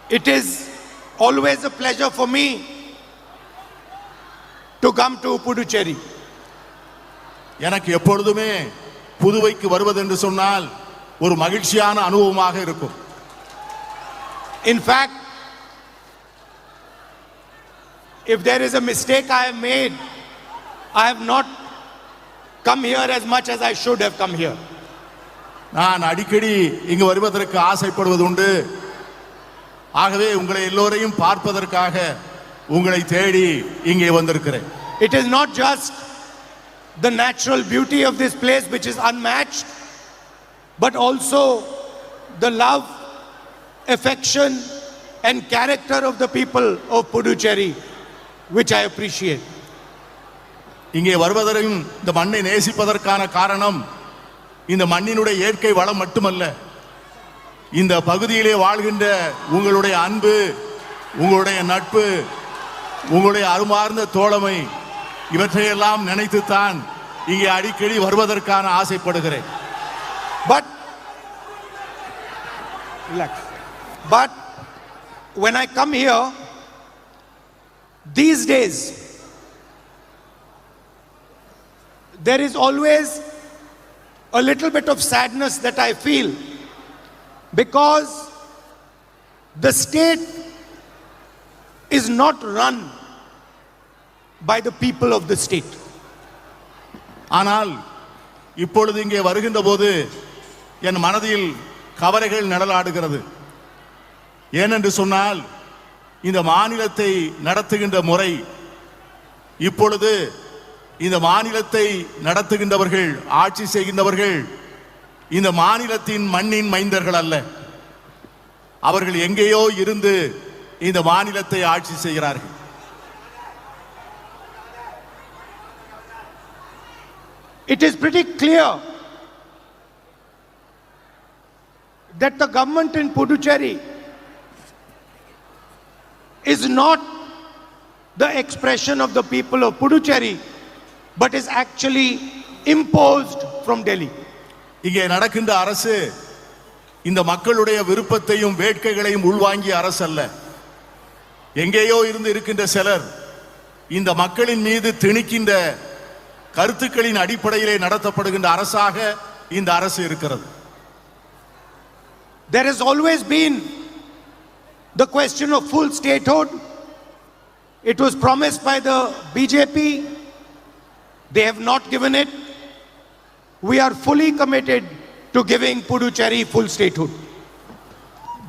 It is always a pleasure for me to come to Puducherry. எனக்கு எப்பொழுதுமே புதுவைக்கு வருவது என்று சொன்னால் ஒரு மகிழ்ச்சியான அனுபவமாக இருக்கும். In fact, if there is a mistake I have made, I have not come here as much as I should have come here. நான் அடிக்கடி இங்கு வருவதற்கு ஆசைப்படுவது உண்டு. ஆகவே உங்களை எல்லோரையும் பார்ப்பதற்காக உங்களை தேடி இங்கே வந்திருக்கிறேன். It is not just the natural beauty of this place which is unmatched, but also the love, affection and character of the people of Puducherry, which I appreciate. இங்கே வருவதற்கும் இந்த மண்ணை நேசிப்பதற்கான காரணம் இந்த மண்ணினுடைய இயற்கை வளம் மட்டுமல்ல, இந்த பகுதியிலே வாழ்கின்ற உங்களுடைய அன்பு, உங்களுடைய நட்பு, உங்களுடைய அருமார்ந்த தோழமை, இவற்றையெல்லாம் நினைத்துத்தான் இங்கே அடிக்கடி வருவதற்கான ஆசைப்படுகிறேன். But when I come here these days, there is always a little bit of sadness that I feel, because the state is not run by the people of the state. ஆனால் இப்பொழுது இங்கே வருகின்ற போது என் மனதில் கவலைகள் நிழலாடுகிறது. ஏனென்று சொன்னால் இந்த மாநிலத்தை நடத்துகின்ற முறை, இப்பொழுது இந்த மாநிலத்தை நடத்துகின்றவர்கள், ஆட்சி செய்கின்றவர்கள் இந்த மாநிலத்தின் மண்ணின் மைந்தர்கள் அல்ல. அவர்கள் எங்கேயோ இருந்து இந்த மாநிலத்தை ஆட்சி செய்கிறார்கள். It is pretty clear that the government in Puducherry is not the expression of the people of Puducherry, but is actually imposed from Delhi. இங்கே நடக்கின்ற அரசு இந்த மக்களுடைய விருப்பத்தையும் வேட்கைகளையும் உள்வாங்கிய அரசு அல்ல. எங்கேயோ இருந்து இருக்கின்ற சிலர் இந்த மக்களின் மீது திணிக்கின்ற கருத்துக்களின் அடிப்படையிலே நடத்தப்படுகின்ற அரசாக இந்த அரசு இருக்கிறது. There has always been the question of full statehood. It was promised by the BJP. They have not given it. We are fully committed to giving Puducherry full statehood.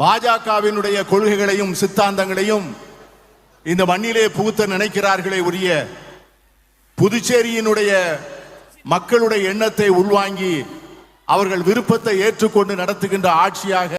பாஜகவினுடைய கொள்கைகளையும் சித்தாந்தங்களையும் இந்த மண்ணிலே புகுத்த நினைக்கிறார்களே உரிய புதுச்சேரியினுடைய மக்களுடைய எண்ணத்தை உள்வாங்கி அவர்கள் விருப்பத்தை ஏற்றுக்கொண்டு நடத்துகின்ற ஆட்சியாக